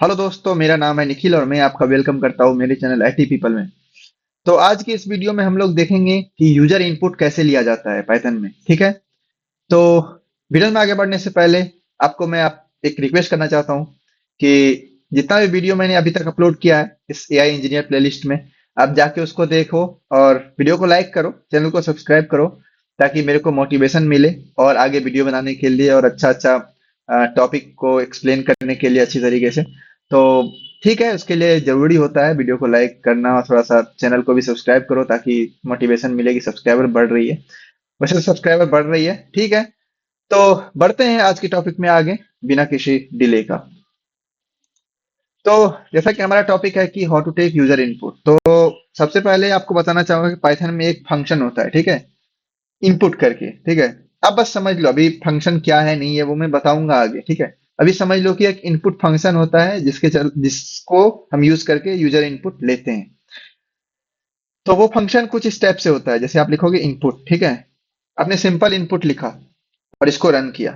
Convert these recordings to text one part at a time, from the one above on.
Hello दोस्तों, मेरा नाम है निखिल और मैं आपका वेलकम करता हूँ मेरे चैनल आईटी पीपल में। तो आज की इस वीडियो में हम लोग देखेंगे कि यूजर इनपुट कैसे लिया जाता है पाइथन में। ठीक है। तो वीडियो में आगे बढ़ने से पहले आपको मैं एक रिक्वेस्ट करना चाहता हूँ कि जितना भी वीडियो मैंने अभी तक अपलोड किया है इस एआई इंजीनियर प्लेलिस्ट में, आप जाके उसको देखो और वीडियो को लाइक करो, चैनल को सब्सक्राइब करो, ताकि मेरे को मोटिवेशन मिले और आगे वीडियो बनाने के लिए और अच्छा अच्छा टॉपिक को एक्सप्लेन करने के लिए अच्छी तरीके से। तो ठीक है, उसके लिए जरूरी होता है वीडियो को लाइक करना और थोड़ा सा चैनल को भी सब्सक्राइब करो ताकि मोटिवेशन मिलेगी, सब्सक्राइबर बढ़ रही है। वैसे तो सब्सक्राइबर बढ़ रही है, ठीक है। तो बढ़ते हैं आज के टॉपिक में आगे, बिना किसी डिले का। तो जैसा कि हमारा टॉपिक है कि how to take user input, तो सबसे पहले आपको बताना चाहूंगा कि पाइथन में एक फंक्शन होता है, ठीक है, इनपुट करके। ठीक है, अब बस समझ लो अभी फंक्शन क्या है नहीं है वो मैं बताऊंगा आगे। ठीक है, अभी समझ लो कि एक इनपुट फंक्शन होता है जिसको हम यूज करके यूजर इनपुट लेते हैं। तो वो फंक्शन कुछ स्टेप से होता है। जैसे आप लिखोगे इनपुट, ठीक है, आपने सिंपल इनपुट लिखा और इसको रन किया,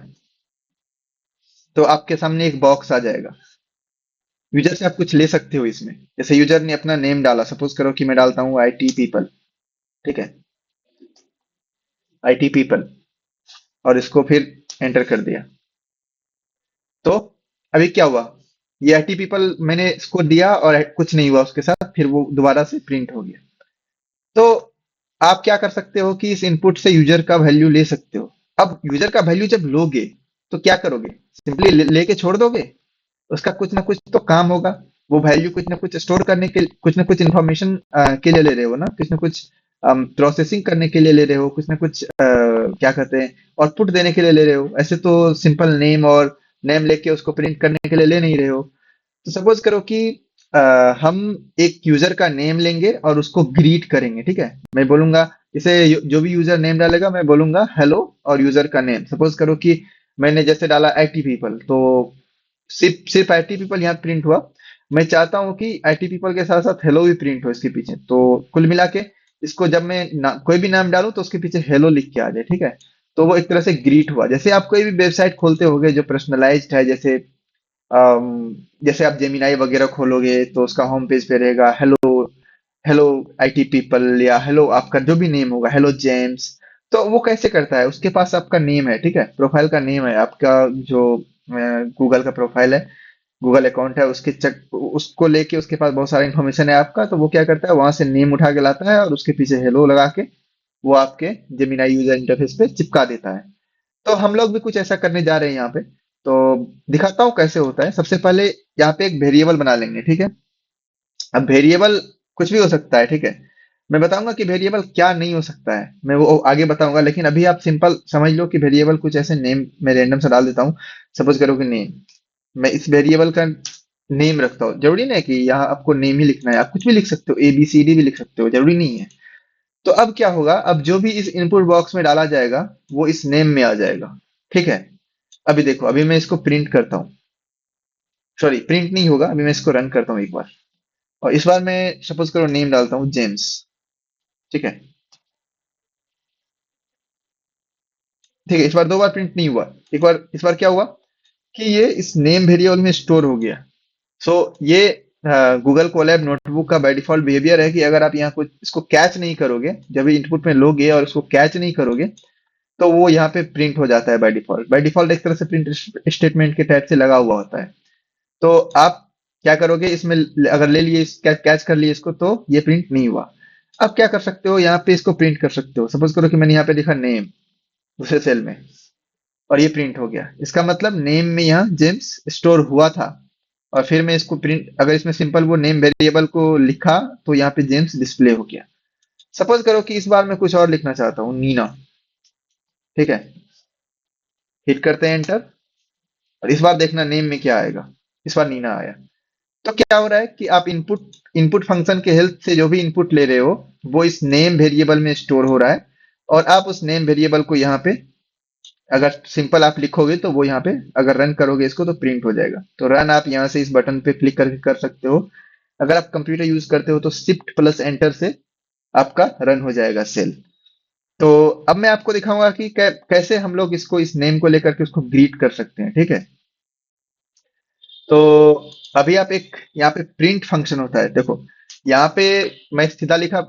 तो आपके सामने एक बॉक्स आ जाएगा। यूजर से आप कुछ ले सकते हो इसमें। जैसे यूजर ने अपना नेम डाला, सपोज करो कि मैं डालता हूँ आईटी पीपल। ठीक है, आईटी पीपल, और इसको फिर एंटर कर दिया। तो अभी क्या हुआ, ये आईटी पीपल मैंने इसको दिया और कुछ नहीं हुआ उसके साथ, फिर वो दोबारा से प्रिंट हो गया। तो आप क्या कर सकते हो कि इस इनपुट से यूजर का वैल्यू ले सकते हो। अब यूजर का वैल्यू जब लोगे तो क्या करोगे, सिंपली लेके छोड़ दोगे? उसका कुछ ना कुछ तो काम होगा। वो वैल्यू कुछ ना कुछ स्टोर करने के, कुछ ना कुछ इंफॉर्मेशन के लिए ले रहे हो ना, कुछ ना कुछ प्रोसेसिंग करने के लिए ले रहे हो, कुछ ना कुछ क्या कहते हैं, आउटपुट देने के लिए ले रहे हो। ऐसे तो सिंपल नेम और नेम लेके उसको प्रिंट करने के लिए ले नहीं रहे हो। तो सपोज करो कि अ, हम एक यूजर का नेम लेंगे और उसको ग्रीट करेंगे। ठीक है, मैं बोलूंगा, इसे जो भी यूजर नेम डालेगा मैं बोलूंगा हेलो, और यूजर का नेम सपोज करो कि मैंने जैसे डाला आईटी पीपल, तो सिर्फ सिर्फ आईटी पीपल यहाँ प्रिंट हुआ। मैं चाहता हूँ कि आईटी पीपल के साथ साथ हेलो भी प्रिंट हो इसके पीछे। तो कुल मिला के इसको जब मैं कोई भी नाम डालूं तो उसके पीछे हेलो लिख के आ जाए। ठीक है, तो वो एक तरह से ग्रीट हुआ। जैसे आप कोई भी वेबसाइट खोलते होगे जो पर्सनलाइज्ड है, जैसे जैसे आप जेमिनाई वगैरह खोलोगे तो उसका होम पेज पे रहेगा हेलो, हेलो आईटी पीपल, या हेलो आपका जो भी नेम होगा, हेलो जेम्स। तो वो कैसे करता है, उसके पास आपका नेम है, ठीक है, प्रोफाइल का नेम है आपका, जो गूगल का प्रोफाइल है, गूगल अकाउंट है, उसको लेके उसके पास बहुत सारा इन्फॉर्मेशन है आपका। तो वो क्या करता है, वहां से नेम उठा के लाता है और उसके पीछे हेलो लगा के वो आपके जेमिनाई यूजर इंटरफेस पे चिपका देता है। तो हम लोग भी कुछ ऐसा करने जा रहे हैं यहाँ पे। तो दिखाता हूँ कैसे होता है। सबसे पहले यहाँ पे एक वेरिएबल बना लेंगे, ठीक है। अब वेरिएबल कुछ भी हो सकता है, ठीक है। मैं बताऊंगा कि वेरिएबल क्या नहीं हो सकता है, मैं वो आगे बताऊंगा, लेकिन अभी आप सिंपल समझ लो कि वेरिएबल कुछ ऐसे नेम मैं रैंडम से डाल देता हूँ। सपोज करो कि नेम, मैं इस वेरिएबल का नेम रखता हूँ। जरूरी नहीं है कि यहाँ आपको नेम ही लिखना है, आप कुछ भी लिख सकते हो, ए बी सी डी भी लिख सकते हो, जरूरी नहीं है। तो अब क्या होगा, अब जो भी इस इनपुट बॉक्स में डाला जाएगा वो इस नेम में आ जाएगा। ठीक है, अभी देखो, अभी मैं इसको प्रिंट करता हूँ, सॉरी प्रिंट नहीं होगा, अभी मैं इसको रन करता हूँ एक बार। और इस बार मैं सपोज करो नेम डालता हूँ जेम्स। ठीक है, ठीक है, इस बार दो बार प्रिंट नहीं हुआ। एक बार, इस बार क्या हुआ कि ये इस नेम वेरिएबल में स्टोर हो गया। सो ये गूगल कोलैब नोटबुक का बाय डिफॉल्ट बिहेवियर है कि अगर आप यहाँ कुछ इसको कैच नहीं करोगे, जब भी इनपुट में लोगे और इसको कैच नहीं करोगे, तो वो यहाँ पे प्रिंट हो जाता है बाय डिफॉल्ट। बाय डिफॉल्ट एक तरह से प्रिंट स्टेटमेंट के टाइप से लगा हुआ होता है। तो आप क्या करोगे इसमें, अगर ले लिए, कैच कर लिए इसको, तो ये प्रिंट नहीं हुआ। अब क्या कर सकते हो, यहाँ पे इसको प्रिंट कर सकते हो। सपोज करो कि मैंने यहाँ पे लिखा नेम दूसरे सेल में, और ये प्रिंट हो गया। इसका मतलब नेम में यहाँ जेम्स स्टोर हुआ था। और फिर मैं इसको प्रिंट, अगर इसमें सिंपल वो नेम वेरिएबल को लिखा, तो यहाँ पे जेम्स डिस्प्ले हो गया। सपोज करो कि इस बार मैं कुछ और लिखना चाहता हूँ, नीना। ठीक है, हिट करते हैं एंटर, और इस बार देखना नेम में क्या आएगा। इस बार नीना आया। तो क्या हो रहा है कि आप इनपुट इनपुट फंक्शन के हेल्प से जो भी इनपुट ले रहे हो वो इस नेम वेरिएबल में स्टोर हो रहा है। और आप उस नेम वेरिएबल को यहाँ पे अगर सिंपल आप लिखोगे तो वो यहाँ पे, अगर रन करोगे इसको तो प्रिंट हो जाएगा। तो रन आप यहाँ से इस बटन पे क्लिक करके कर सकते हो। अगर आप कंप्यूटर यूज करते हो तो शिफ्ट प्लस एंटर से आपका रन हो जाएगा सेल। तो अब मैं आपको दिखाऊंगा कि कैसे हम लोग इसको, इस नेम को लेकर के उसको ग्रीट कर सकते हैं। ठीक है, तो अभी आप एक यहाँ पे प्रिंट फंक्शन होता है, देखो यहाँ पे मैं सीधा लिखा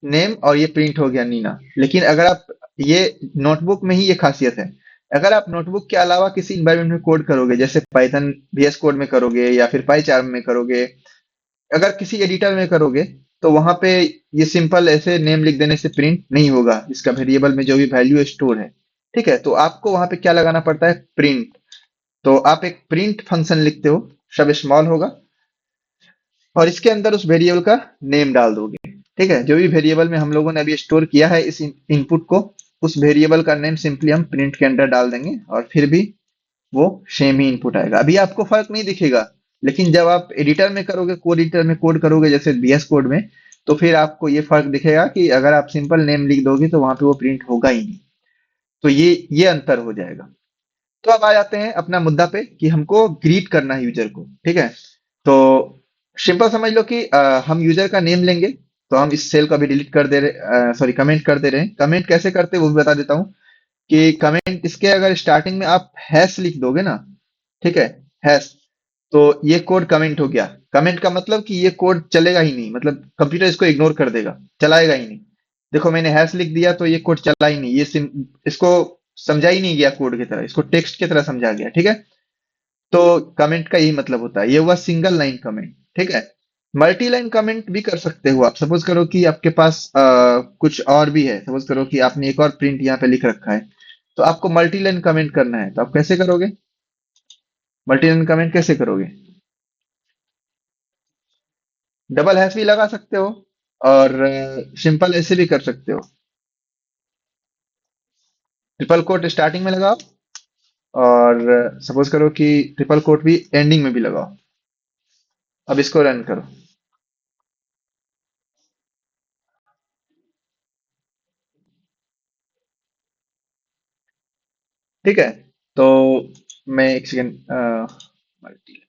नेम और ये प्रिंट हो गया नीना। लेकिन अगर आप ये नोटबुक में ही ये खासियत है, अगर आप नोटबुक के अलावा किसी इन्वायरमेंट में कोड करोगे, जैसे पाइथन VS कोड में करोगे या फिर पाईचार्म में करोगे, अगर किसी एडिटर में करोगे, तो वहां पे ये सिंपल ऐसे नेम लिख देने से प्रिंट नहीं होगा, इसका वेरिएबल में जो भी वैल्यू स्टोर है। ठीक है, तो आपको वहां पे क्या लगाना पड़ता है, प्रिंट। तो आप एक प्रिंट फंक्शन लिखते हो, सब स्मॉल होगा, और इसके अंदर उस वेरिएबल का नेम डाल दोगे। ठीक है, जो भी वेरिएबल में हम लोगों ने अभी स्टोर किया है इस इनपुट को, उस वेरिएबल का नेम सिंपली हम प्रिंट के अंदर डाल देंगे, और फिर भी वो सेम ही इनपुट आएगा। अभी आपको फर्क नहीं दिखेगा, लेकिन जब आप एडिटर में करोगे, कोड एडिटर में कोड करोगे जैसे VS कोड में, तो फिर आपको ये फर्क दिखेगा कि अगर आप सिंपल नेम लिख दोगे तो वहां पे वो प्रिंट होगा ही नहीं। तो ये अंतर हो जाएगा। तो अब आ जाते हैं अपना मुद्दा पे कि हमको ग्रीट करना है यूजर को। ठीक है, तो सिंपल समझ लो कि हम यूजर का नेम लेंगे, तो हम इस सेल को अभी डिलीट कर दे रहे, सॉरी कमेंट कर दे रहे हैं। कमेंट कैसे करते हैं वो भी बता देता हूँ, कि कमेंट इसके अगर स्टार्टिंग में आप हैश लिख दोगे ना, ठीक है, हैश, तो ये कोड कमेंट हो गया। कमेंट का मतलब कि ये कोड चलेगा ही नहीं, मतलब कंप्यूटर इसको इग्नोर कर देगा, चलाएगा ही नहीं। देखो मैंने हैश लिख दिया तो ये कोड चला ही नहीं, इसको समझा ही नहीं गया कोड की तरह, इसको टेक्स्ट की तरह समझा गया। ठीक है, तो कमेंट का यही मतलब होता है, ये हुआ सिंगल लाइन कमेंट। ठीक है, मल्टी लाइन कमेंट भी कर सकते हो आप। सपोज करो कि आपके पास कुछ और भी है, सपोज करो कि आपने एक और प्रिंट यहाँ पे लिख रखा है, तो आपको मल्टी लाइन कमेंट करना है, तो आप कैसे करोगे, मल्टी लाइन कमेंट कैसे करोगे, डबल हैश भी लगा सकते हो, और सिंपल ऐसे भी कर सकते हो। ट्रिपल कोट स्टार्टिंग में लगाओ, और सपोज करो कि ट्रिपल कोट भी एंडिंग में भी लगाओ। अब इसको रन करो। ठीक है, तो मैं एक सेकेंड, मल्टी,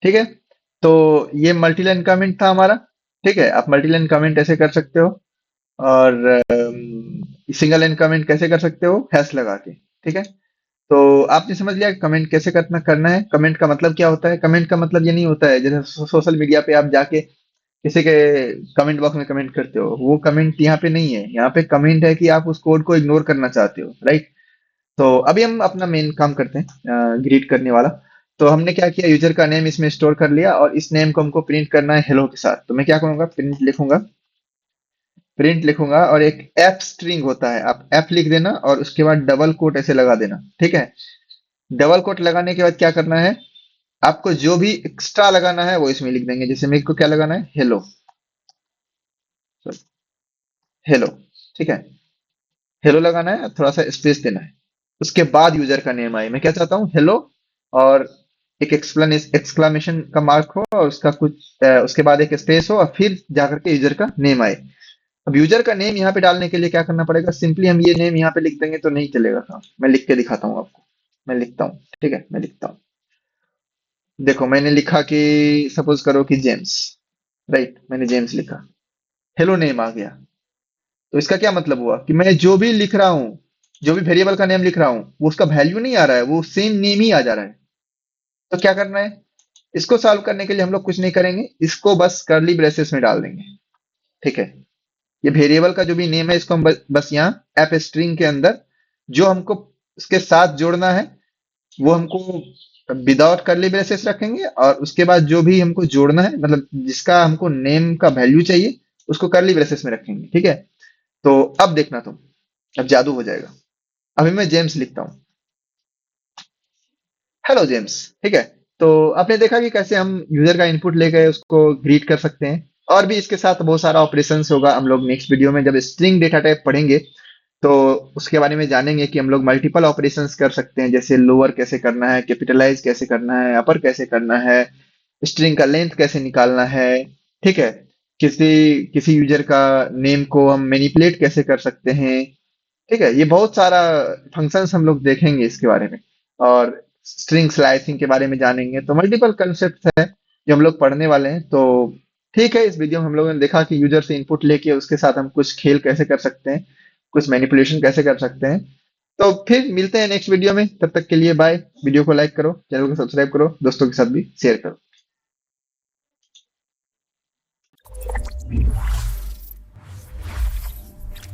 ठीक है, तो ये मल्टी लाइन कमेंट था हमारा। ठीक है, आप मल्टी लाइन कमेंट ऐसे कर सकते हो, और सिंगल लाइन कमेंट कैसे कर सकते हो, हैश लगा के। ठीक है, तो आपने समझ लिया कमेंट कैसे करना करना है। कमेंट का मतलब क्या होता है, कमेंट का मतलब ये नहीं होता है जैसे सोशल मीडिया पे आप जाके किसी के कमेंट बॉक्स में कमेंट करते हो, वो कमेंट यहाँ पे नहीं है। यहाँ पे कमेंट है कि आप उस कोड को इग्नोर करना चाहते हो, राइट। तो अभी हम अपना मेन काम करते हैं, ग्रीट करने वाला। तो हमने क्या किया, यूजर का नेम इसमें स्टोर कर लिया, और इस नेम को हमको प्रिंट करना है हेलो के साथ। तो मैं क्या करूंगा, प्रिंट लिखूंगा, और एक एफ स्ट्रिंग होता है, आप एफ लिख देना और उसके बाद डबल कोट ऐसे लगा देना। ठीक है, डबल कोट लगाने के बाद क्या करना है, आपको जो भी एक्स्ट्रा लगाना है वो इसमें लिख देंगे। जैसे मेरे को क्या लगाना है, हेलो, हेलो। ठीक है, हेलो लगाना है, थोड़ा सा स्पेस देना है, उसके बाद यूजर का नेम आए। मैं क्या चाहता हूँ, हेलो, और एक एक्सक्लामेशन का मार्क हो, और उसका कुछ उसके बाद एक स्पेस हो, और फिर जाकर के यूजर का नेम आए। अब यूजर का नेम यहाँ पे डालने के लिए क्या करना पड़ेगा, सिंपली हम ये नेम यहाँ पे लिख देंगे तो नहीं चलेगा काम। मैं लिख के दिखाता हूँ आपको, मैं लिखता हूँ। ठीक है, मैं लिखता हूँ, देखो मैंने लिखा कि सपोज करो कि जेम्स, राइट, मैंने जेम्स लिखा, हेलो नेम आ गया। तो इसका क्या मतलब हुआ कि मैं जो भी लिख रहा हूँ, जो भी वेरिएबल का नेम लिख रहा हूँ, वो उसका वैल्यू नहीं आ रहा है, वो सेम नेम ही आ जा रहा है। तो क्या करना है, इसको सॉल्व करने के लिए हम लोग कुछ नहीं करेंगे, इसको बस कर्ली ब्रेसेस में डाल देंगे। ठीक है, ये वेरिएबल का जो भी नेम है, इसको हम बस यहाँ एप स्ट्रिंग के अंदर जो हमको इसके साथ जोड़ना है, वो हमको विदाउट कर्ली ब्रेसेस रखेंगे, और उसके बाद जो भी हमको जोड़ना है, मतलब जिसका हमको नेम का वैल्यू चाहिए, उसको कर्ली ब्रेसेस में रखेंगे। ठीक है, तो अब देखना तुम, अब जादू हो जाएगा। अभी मैं जेम्स लिखता हूँ, हेलो जेम्स। ठीक है, तो आपने देखा कि कैसे हम यूजर का इनपुट लेके उसको ग्रीट कर सकते हैं। और भी इसके साथ बहुत सारा ऑपरेशंस होगा, हम लोग नेक्स्ट वीडियो में जब स्ट्रिंग डेटा टाइप पढ़ेंगे, तो उसके बारे में जानेंगे कि हम लोग मल्टीपल ऑपरेशंस कर सकते हैं, जैसे लोअर कैसे करना है, कैपिटलाइज कैसे करना है, अपर कैसे करना है, स्ट्रिंग का लेंथ कैसे निकालना है। ठीक है, किसी किसी यूजर का नेम को हम मैनिपुलेट कैसे कर सकते हैं। ठीक है, ये बहुत सारा फंक्शंस हम लोग देखेंगे इसके बारे में, और स्ट्रिंग स्लाइसिंग के बारे में जानेंगे। तो मल्टीपल कंसेप्ट है जो हम लोग पढ़ने वाले हैं। तो ठीक है, इस वीडियो में हम लोगों ने देखा कि यूजर से इनपुट लेके उसके साथ हम कुछ खेल कैसे कर सकते हैं, कुछ मैनिपुलेशन कैसे कर सकते हैं। तो फिर मिलते हैं नेक्स्ट वीडियो में, तब तक के लिए बाय। वीडियो को लाइक करो, चैनल को सब्सक्राइब करो, दोस्तों के साथ भी शेयर करो।